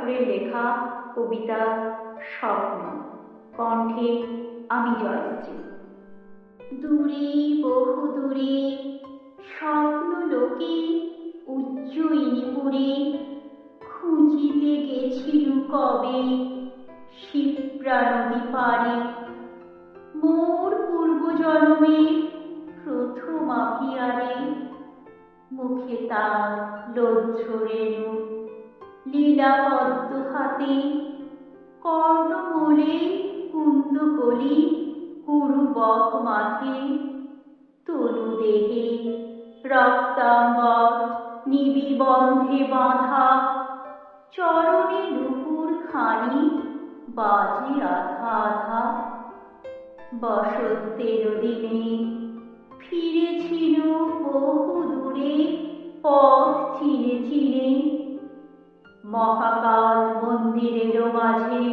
ঠাকুরের লেখা কবিতা স্বপ্ন, কণ্ঠে আমি জয়শ্রী। দূরে বহু দূরে স্বপ্ন লোকে উজ্জয়িনীপুরে খুঁজিতে গেছিল কবে শিপ্রা নদী পারে। মোর পূর্বজন্মের প্রথম আভিয়ারে মুখে তার লজ্জ রেণু, লীলা পদ্ম হাতে কর্ণমূলে কুন্দকলি কুরু বক মাথে। তনু দেহে রক্তাম্বর নিবিবন্ধে বাঁধা, চরণে নুপুর খানি বাজে আধা আধা। বসন্তের দিনে ফিরেছিল বহু দূরে পথ চিনে চিনে। মহাকাল মন্দিরের মাঝে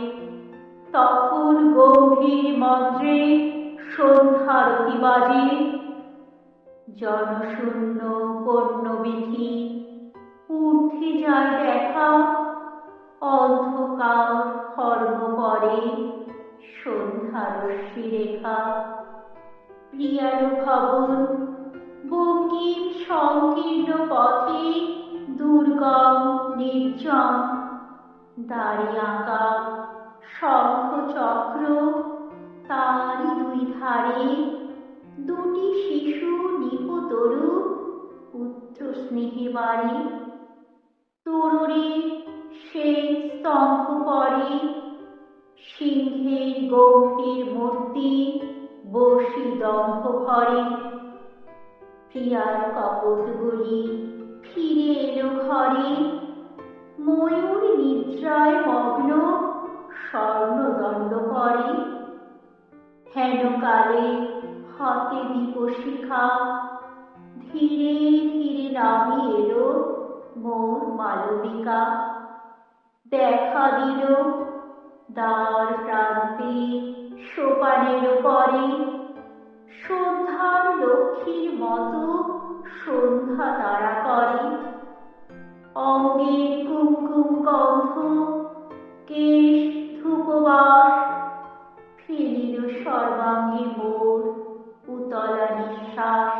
তখন গম্ভীর মন্ত্রে সন্ধ্যারতি বাজে। জনশূন্য পণ্যবিধি ঊর্ধ্বে যায় দেখা, অন্ধকার হর্ম করে সন্ধ্যারশ্মি রেখা। প্রিয়ার ভবন বঙ্কিম সংকীর্ণ পথে দুর্গম নির্জন, দাঁড়ি আঁকা শঙ্খ চক্র তারই দুই ধারে। দুটি শিশু নিপতরু পুত্র স্নেহে বাড়ি। তোররে শ্বেত স্তম্ভ পরে সিংহের গম্ভীর মূর্তি বসি দম্ভ ভরে। প্রিয়ার কপোতগুলি ফিরে এলো ঘরে, ময়ূর নিদ্রায় মগ্ন স্বর্ণদণ্ড পরে। হেনকালে হাতে দীপশিখা ধীরে ধীরে নামে এলো মোর মালবিকা। দেখা দিল দ্বার প্রান্তে সোপানের পরে, সন্ধ্যার লক্ষ্মীর মতো সন্ধ্যা তারা করে। অঙ্গের কুমকুম গন্ধ কেশ ধূপবাস ফেলিল সর্বাঙ্গে মোর উতলা নিঃশ্বাস।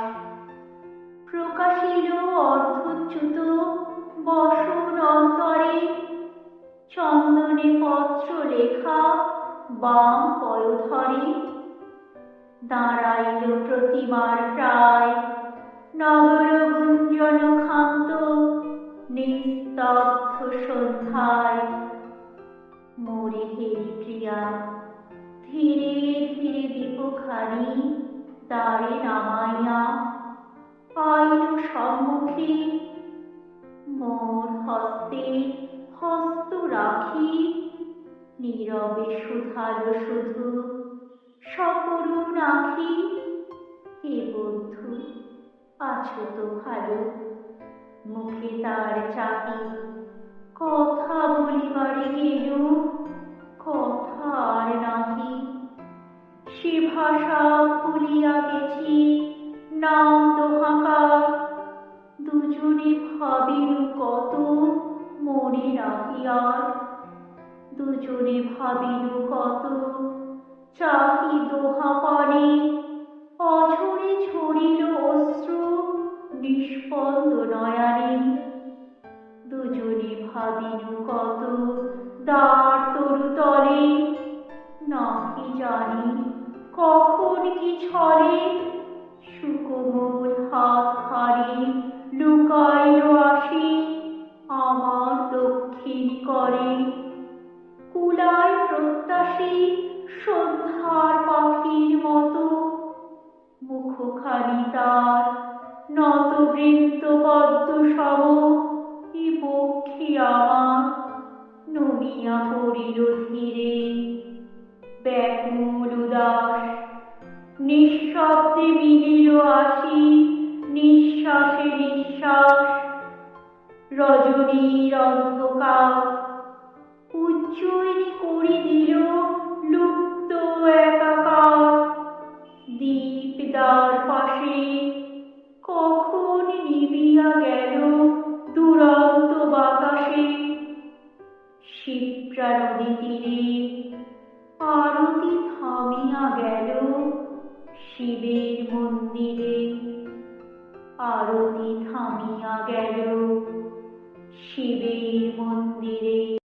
প্রকাশিল অর্ধচ্যুত বসন অন্তরে, চন্দনে পত্র লেখা বাম পয়োধরে। দাঁড়াইল প্রতিমার প্রায় নগর গুঞ্জন ক্ষান্ত নিস্তব্ধ সন্ধ্যায়। মোরে হেরি প্রিয়া ধীরে ধীরে দীপখানি দ্বারে নামাইয়া আইল সম্মুখে। মোর হস্তে হস্ত রাখি নীরবে শুধালো শুধু সকরুণ আঁখি। হে বন্ধু আছো তো ভালো? মুখে তার চাহি কথা বলিবারে গেল, কথা আর নাহি। সে ভাষা ভুলিয়া গেছি নাম দোহাকার। দুজনে ভাবিল কত মনে নাহি আর। দুজনে ভাবিল কত চাহি দোহা পানে। অঝরে ঝরিল অশ্রু নিষ্পন্দ নয়নে। দুজনে ভাবিল কত দ্বার তরুতলে। নাহি জানি কখন কি ছলে সুকোমল হাত খানি লুকাইল আসি আমার দক্ষিণ করে। কুলায় প্রত্যাশী সন্ধ্যার পাখির মতো মুখখানি তার নত বৃত্ত পদ্ম সম। ই বক্ষী আমার নমিয়া পড়িল ধীরে ব্যাকুল উদাস। নিঃশব্দে মিলিল আসি নিঃশ্বাসে নিঃশ্বাস। রজনীর অন্ধকার উজ্জয়িনী করে দিল লুপ্ত একাকার। দীপ দ্বার পাশে কখন নিবিয়া গেল দুরন্ত বাতাসে। শিপ্রা নদী তীরে আরতি থামিয়া গেল শিবের মন্দিরে, আরতি থামিয়া গেল শিবের মন্দিরে।